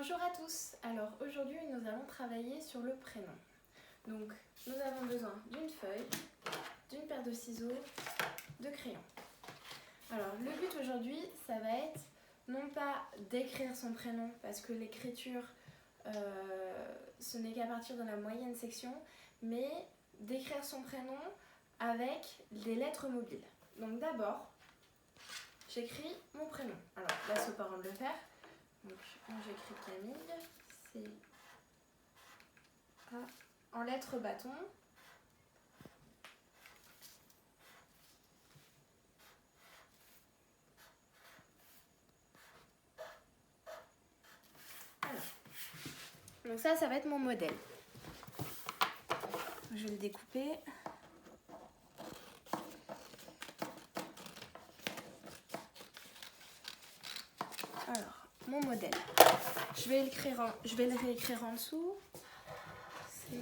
Bonjour à tous, alors aujourd'hui nous allons travailler sur le prénom. Donc nous avons besoin d'une feuille, d'une paire de ciseaux, de crayons. Alors le but aujourd'hui ça va être non pas d'écrire son prénom parce que l'écriture ce n'est qu'à partir de la moyenne section, mais d'écrire son prénom avec des lettres mobiles. Donc d'abord j'écris mon prénom. Alors là c'est aux parents de le faire. Donc j'écris Camille, c'est A en lettres bâton. Alors, donc ça va être mon modèle. Je vais le découper. Alors, mon modèle. Je vais le réécrire en dessous. C'est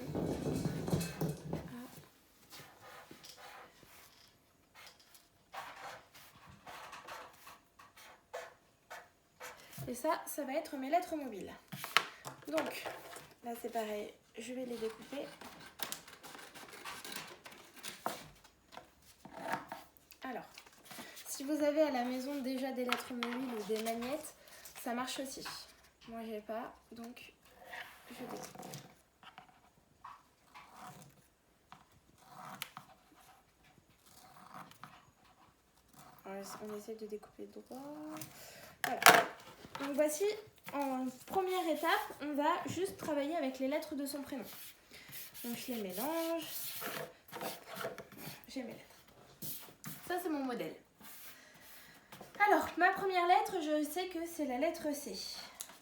et ça va être mes lettres mobiles. Donc, là c'est pareil, je vais les découper. Alors, si vous avez à la maison déjà des lettres mobiles ou des magnettes, ça marche aussi. Moi j'ai pas, donc je découpe. On essaie de découper droit. Voilà. Donc voici, en première étape, on va juste travailler avec les lettres de son prénom. Donc je les mélange. J'ai mes lettres. Ça c'est mon modèle. Alors, ma première lettre, je sais que c'est la lettre C.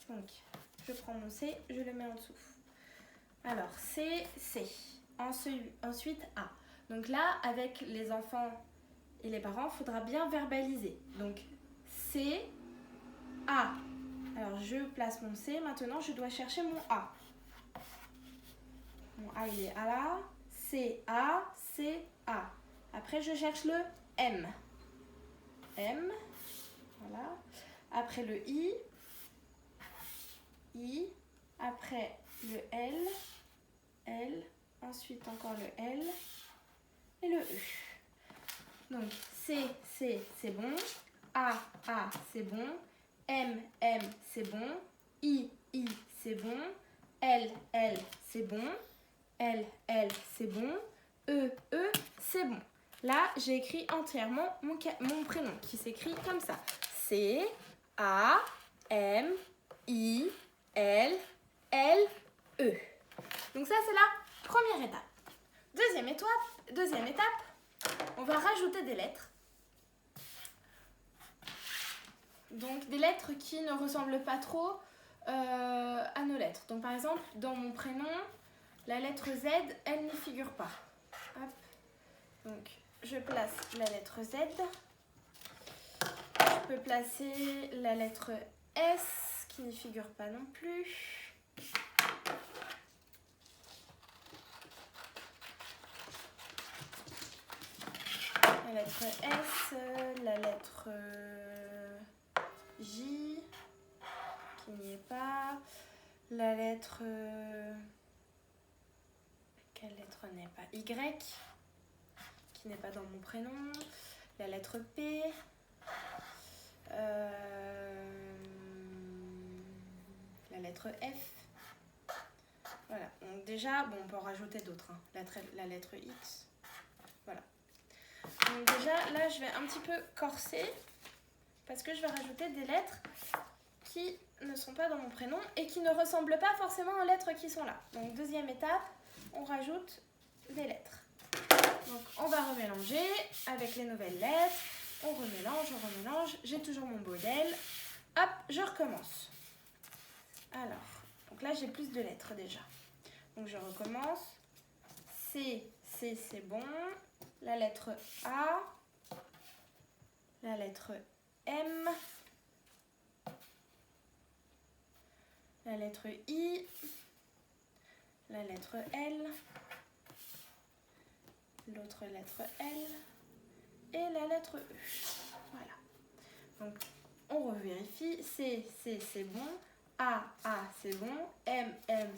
Donc, je prends mon C, je le mets en dessous. Alors, C. Ensuite, A. Donc là, avec les enfants et les parents, il faudra bien verbaliser. Donc, C, A. Alors, je place mon C. Maintenant, je dois chercher mon A. Mon A, il est là. C, A, C, A. Après, je cherche le M. M. Voilà. Après le I. Après le L. Ensuite, encore le L. Et le E. Donc, C, c'est bon. A, c'est bon. M, c'est bon. I, c'est bon. L, c'est bon. L, c'est bon. E, c'est bon. Là, j'ai écrit entièrement mon prénom qui s'écrit comme ça. C, A, M, I, L, E. Donc ça, c'est la première étape. Deuxième étape, on va rajouter des lettres. Donc des lettres qui ne ressemblent pas trop à nos lettres. Donc par exemple, dans mon prénom, la lettre Z, elle n'y figure pas. Hop. Donc je place la lettre Z. Je peux placer la lettre S qui n'y figure pas non plus. La lettre S, la lettre J qui n'y est pas. La lettre... quelle lettre n'est pas? Y qui n'est pas dans mon prénom. La lettre P. La lettre F. Voilà. Donc déjà, bon, on peut en rajouter d'autres. Hein. La lettre X. Voilà. Donc déjà, là, je vais un petit peu corser parce que je vais rajouter des lettres qui ne sont pas dans mon prénom et qui ne ressemblent pas forcément aux lettres qui sont là. Donc deuxième étape, on rajoute des lettres. Donc on va remélanger avec les nouvelles lettres. On remélange. J'ai toujours mon modèle. Hop, je recommence. Alors, donc là j'ai plus de lettres déjà. Donc je recommence. C, c'est bon. La lettre A. La lettre M. La lettre I. La lettre L. L'autre lettre L. Et la lettre E. Voilà. Donc, on revérifie. C, c'est bon. A, c'est bon. M,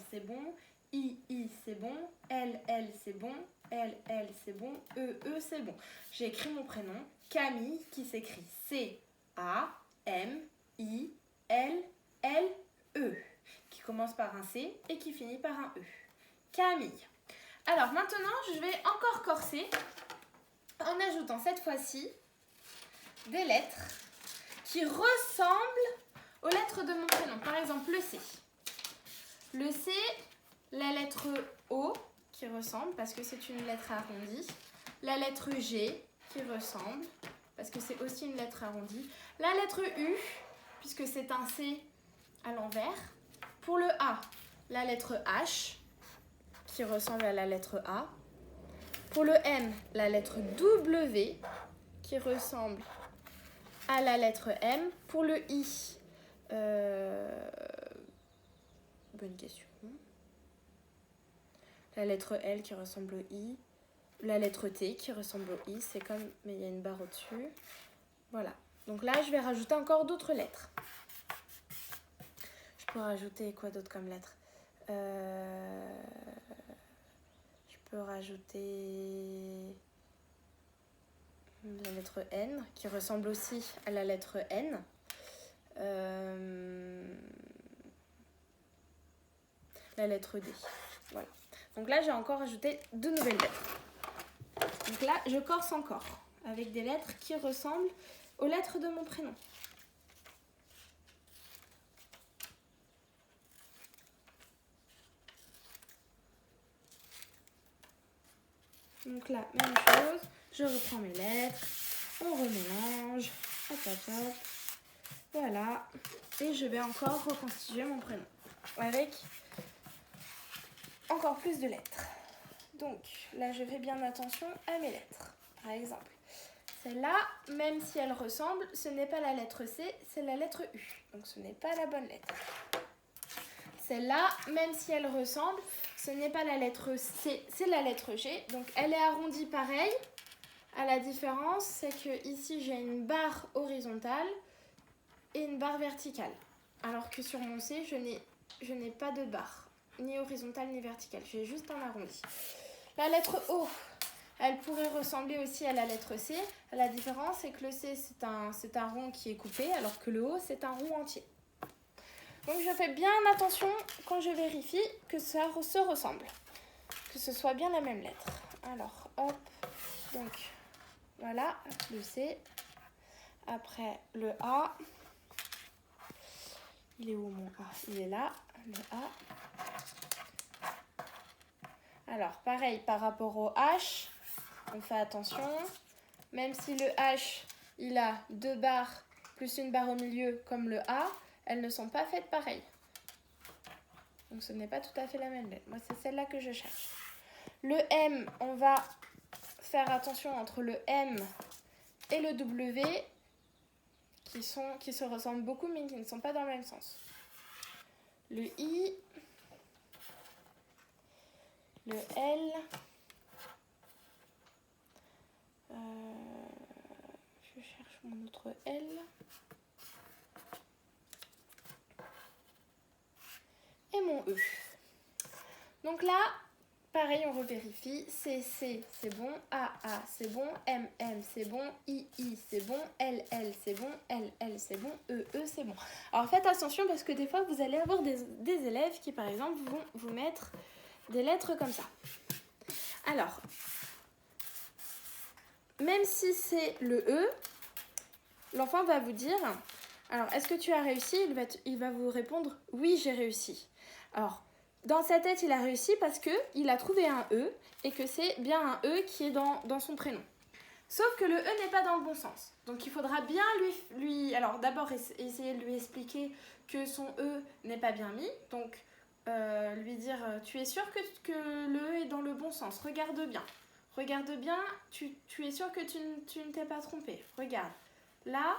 c'est bon. I, c'est bon. L, c'est bon. L, c'est bon. E, c'est bon. J'ai écrit mon prénom, Camille, qui s'écrit C-A-M-I-L-L-E, qui commence par un C et qui finit par un E. Camille. Alors maintenant, je vais encore corser en ajoutant cette fois-ci des lettres qui ressemblent aux lettres de mon prénom. Par exemple, le C. Le C, la lettre O qui ressemble parce que c'est une lettre arrondie. La lettre G qui ressemble parce que c'est aussi une lettre arrondie. La lettre U, puisque c'est un C à l'envers. Pour le A, la lettre H qui ressemble à la lettre A. Pour le M, la lettre W qui ressemble à la lettre M. Pour le I, bonne question. La lettre L qui ressemble au I. La lettre T qui ressemble au I. C'est comme, mais il y a une barre au-dessus. Voilà. Donc là, je vais rajouter encore d'autres lettres. Je peux rajouter quoi d'autre comme lettres? Je peux rajouter la lettre N qui ressemble aussi à la lettre N. La lettre D. Voilà. Donc là, j'ai encore ajouté 2 nouvelles lettres. Donc là, je corse encore avec des lettres qui ressemblent aux lettres de mon prénom. Donc là, même chose, je reprends mes lettres, on remélange, hop hop hop, voilà, et je vais encore reconstituer mon prénom avec encore plus de lettres. Donc là, je fais bien attention à mes lettres. Par exemple, celle-là, même si elle ressemble, ce n'est pas la lettre C, c'est la lettre U, donc ce n'est pas la bonne lettre. Celle-là, même si elle ressemble, ce n'est pas la lettre C, c'est la lettre G. Donc elle est arrondie pareil. À la différence, c'est que ici j'ai une barre horizontale et une barre verticale. Alors que sur mon C, je n'ai pas de barre, ni horizontale ni verticale. J'ai juste un arrondi. La lettre O, elle pourrait ressembler aussi à la lettre C. La différence, c'est que le C, c'est un rond qui est coupé, alors que le O, c'est un rond entier. Donc je fais bien attention quand je vérifie que ça se ressemble, que ce soit bien la même lettre. Alors hop, donc voilà le C, après le A, il est où mon A? Il est là, le A. Alors pareil par rapport au H, on fait attention, même si le H il a 2 barres plus une barre au milieu comme le A, elles ne sont pas faites pareil. Donc ce n'est pas tout à fait la même lettre. Moi, c'est celle-là que je cherche. Le M, on va faire attention entre le M et le W qui se ressemblent beaucoup mais qui ne sont pas dans le même sens. Le I, le L, je cherche mon autre L. Et mon E. Donc là, pareil, on revérifie. C, c'est bon. A, c'est bon. M, c'est bon. I, c'est bon. L, c'est bon. L, c'est bon. E, c'est bon. Alors faites attention parce que des fois, vous allez avoir des élèves qui, par exemple, vont vous mettre des lettres comme ça. Alors, même si c'est le E, l'enfant va vous dire, alors, est-ce que tu as réussi? Il va vous répondre, oui, j'ai réussi. Alors, dans sa tête, il a réussi parce qu'il a trouvé un E et que c'est bien un E qui est dans son prénom. Sauf que le E n'est pas dans le bon sens. Donc, il faudra bien alors, d'abord, essayer de lui expliquer que son E n'est pas bien mis. Donc, lui dire, tu es sûr que le E est dans le bon sens. Regarde bien. Regarde bien, tu es sûr que tu ne t'es pas trompé. Regarde. Là,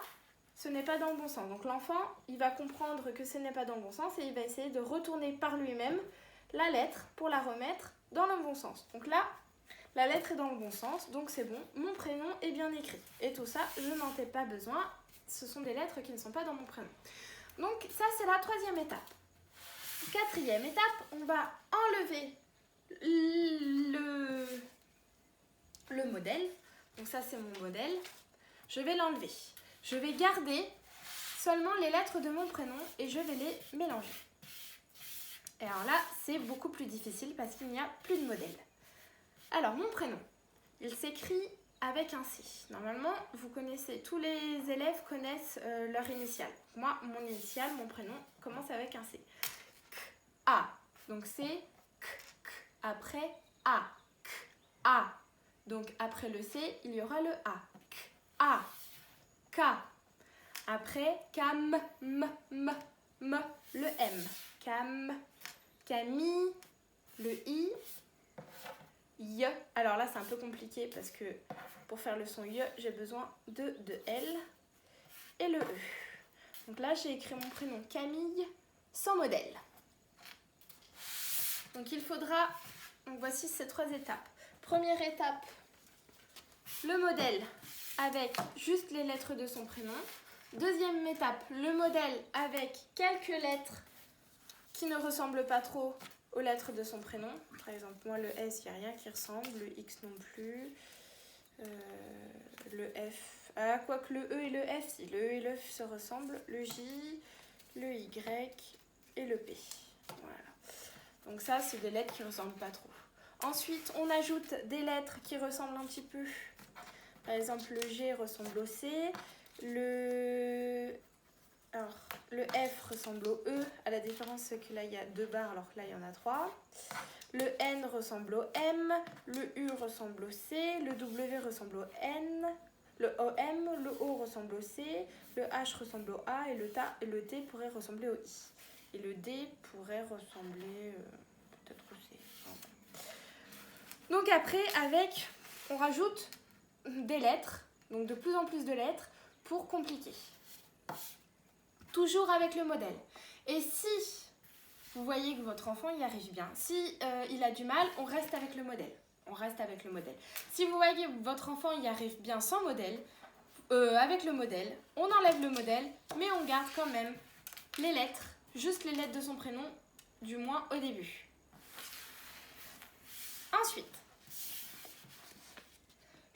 ce n'est pas dans le bon sens. Donc l'enfant, il va comprendre que ce n'est pas dans le bon sens et il va essayer de retourner par lui-même la lettre pour la remettre dans le bon sens. Donc là, la lettre est dans le bon sens, donc c'est bon, mon prénom est bien écrit. Et tout ça, je n'en ai pas besoin, ce sont des lettres qui ne sont pas dans mon prénom. Donc ça, c'est la 3e étape. Quatrième étape, on va enlever le modèle. Donc ça, c'est mon modèle. Je vais l'enlever. Je vais garder seulement les lettres de mon prénom et je vais les mélanger. Et alors là, c'est beaucoup plus difficile parce qu'il n'y a plus de modèle. Alors, mon prénom, il s'écrit avec un C. Normalement, vous connaissez, tous les élèves connaissent leur initiale. Moi, mon initiale, mon prénom, commence avec un C. K, A. Donc, c'est K, K. Après, A. K, A. Donc, après le C, il y aura le A. K, A. K. Après, Cam, M, le M. Cam, Camille, le I. Y. Alors là, c'est un peu compliqué parce que pour faire le son Y, j'ai besoin de L et le E. Donc là, j'ai écrit mon prénom Camille sans modèle. Donc il faudra, donc voici ces 3 étapes. Première étape, le modèle avec juste les lettres de son prénom. Deuxième étape, le modèle avec quelques lettres qui ne ressemblent pas trop aux lettres de son prénom. Par exemple, moi, le S, il n'y a rien qui ressemble. Le X non plus. Le F. Ah, quoique le E et le F, si. Le E et le F se ressemblent. Le J, le Y et le P. Voilà. Donc ça, c'est des lettres qui ne ressemblent pas trop. Ensuite, on ajoute des lettres qui ressemblent un petit peu. Par exemple, le G ressemble au C. Le F ressemble au E, à la différence que là il y a 2 barres alors que là il y en a 3. Le N ressemble au M, le U ressemble au C, le W ressemble au N, le OM, le O ressemble au C, le H ressemble au A et le T pourrait ressembler au I. Et le D pourrait ressembler peut-être au C. Donc après, on rajoute des lettres, donc de plus en plus de lettres pour compliquer. Toujours avec le modèle. Et si vous voyez que votre enfant y arrive bien, si il a du mal, on reste avec le modèle. On reste avec le modèle. Si vous voyez que votre enfant y arrive bien sans modèle, avec le modèle, on enlève le modèle, mais on garde quand même les lettres, juste les lettres de son prénom, du moins au début. Ensuite,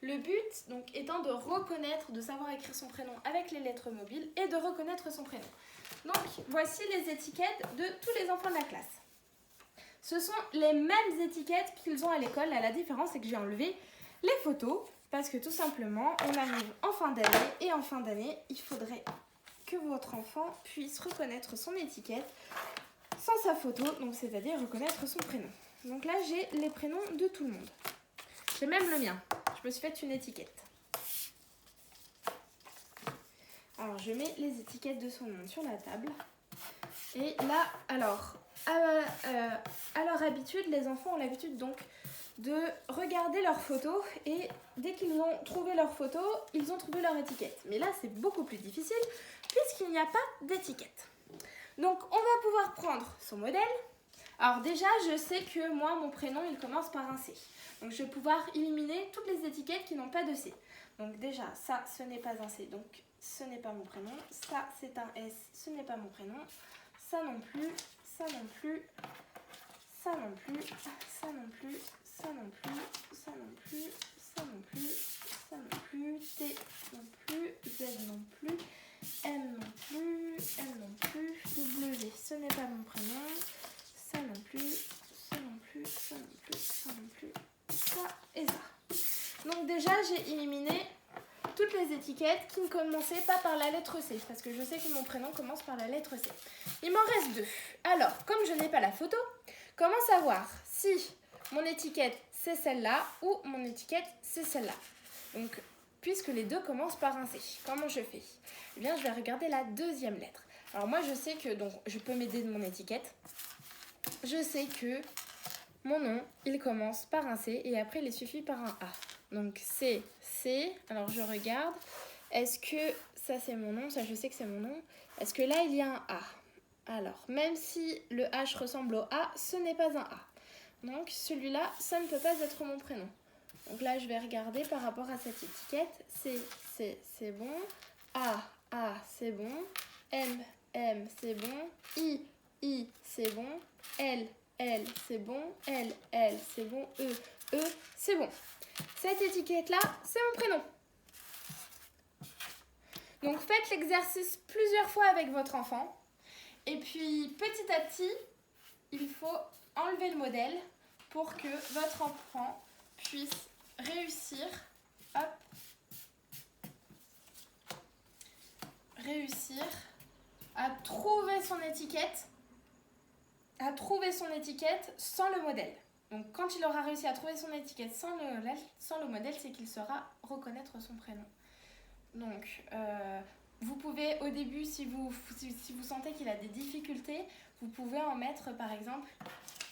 le but donc étant de reconnaître, de savoir écrire son prénom avec les lettres mobiles et de reconnaître son prénom. Donc voici les étiquettes de tous les enfants de la classe. Ce sont les mêmes étiquettes qu'ils ont à l'école. La différence c'est que j'ai enlevé les photos parce que tout simplement on arrive en fin d'année et en fin d'année il faudrait que votre enfant puisse reconnaître son étiquette sans sa photo, donc c'est-à-dire reconnaître son prénom. Donc là j'ai les prénoms de tout le monde. J'ai même le mien. Je me suis fait une étiquette. Alors, je mets les étiquettes de son nom sur la table. Et là, alors, à leur habitude, les enfants ont l'habitude donc de regarder leurs photos. Et dès qu'ils ont trouvé leur photo, ils ont trouvé leur étiquette. Mais là, c'est beaucoup plus difficile puisqu'il n'y a pas d'étiquette. Donc, on va pouvoir prendre son modèle. Alors déjà, je sais que moi, mon prénom, il commence par un C. Donc, je vais pouvoir éliminer toutes les étiquettes qui n'ont pas de C. Donc déjà, ça, ce n'est pas un C, donc ce n'est pas mon prénom. Ça, c'est un S, ce n'est pas mon prénom. Ça non plus, ça non plus, ça non plus, ça non plus, ça non plus, ça non plus, ça non plus, ça non plus, T non plus, Z non plus, M non plus, M non plus, W, ce n'est pas mon prénom. Ça non plus, ça non plus, ça non plus, ça non plus, ça et ça. Donc déjà, j'ai éliminé toutes les étiquettes qui ne commençaient pas par la lettre C, parce que je sais que mon prénom commence par la lettre C. Il m'en reste 2. Alors, comme je n'ai pas la photo, comment savoir si mon étiquette c'est celle-là ou mon étiquette c'est celle-là? Donc, puisque les deux commencent par un C, comment je fais? Eh bien, je vais regarder la deuxième lettre. Alors moi, je sais que donc je peux m'aider de mon étiquette. Je sais que mon nom, il commence par un C et après, il suffit par un A. Donc, C. Alors, je regarde. Est-ce que ça, c'est mon nom? Ça, je sais que c'est mon nom. Est-ce que là, il y a un A? Alors, même si le H ressemble au A, ce n'est pas un A. Donc, celui-là, ça ne peut pas être mon prénom. Donc là, je vais regarder par rapport à cette étiquette. C, c'est bon. A, c'est bon. M, c'est bon. I, c'est bon. L, c'est bon. L, c'est bon. E, c'est bon. Cette étiquette-là, c'est mon prénom. Donc faites l'exercice plusieurs fois avec votre enfant. Et puis petit à petit, il faut enlever le modèle pour que votre enfant puisse réussir, hop, à trouver son étiquette, sans le modèle. Donc quand il aura réussi à trouver son étiquette sans le modèle, c'est qu'il saura reconnaître son prénom. Donc vous pouvez au début, si vous sentez qu'il a des difficultés, vous pouvez en mettre par exemple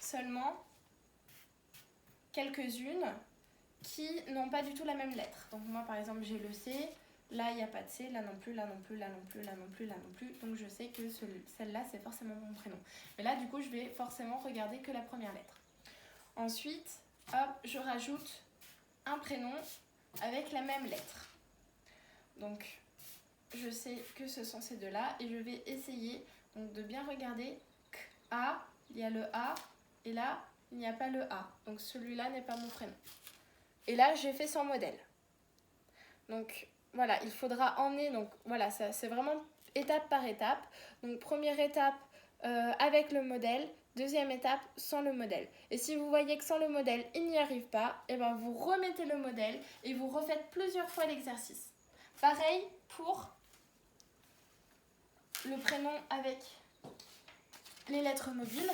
seulement quelques-unes qui n'ont pas du tout la même lettre. Donc moi par exemple j'ai le C, là il n'y a pas de C, là non plus, là non plus, là non plus, là non plus, là non plus. Donc je sais que celle-là c'est forcément mon prénom. Mais là du coup je vais forcément regarder que la première lettre. Ensuite, hop, je rajoute un prénom avec la même lettre. Donc je sais que ce sont ces deux-là et je vais essayer donc, de bien regarder. A, il y a le A et là il n'y a pas le A. Donc celui-là n'est pas mon prénom. Et là j'ai fait sans modèle. Donc voilà, il faudra emmener, donc voilà, ça, c'est vraiment étape par étape. Donc première étape avec le modèle, deuxième étape sans le modèle. Et si vous voyez que sans le modèle il n'y arrive pas, et ben vous remettez le modèle et vous refaites plusieurs fois l'exercice. Pareil pour le prénom avec les lettres mobiles.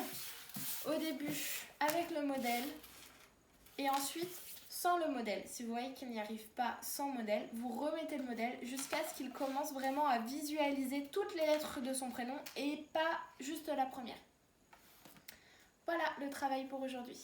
Au début avec le modèle et ensuite sans le modèle. Si vous voyez qu'il n'y arrive pas sans modèle, vous remettez le modèle jusqu'à ce qu'il commence vraiment à visualiser toutes les lettres de son prénom et pas juste la première. Voilà le travail pour aujourd'hui.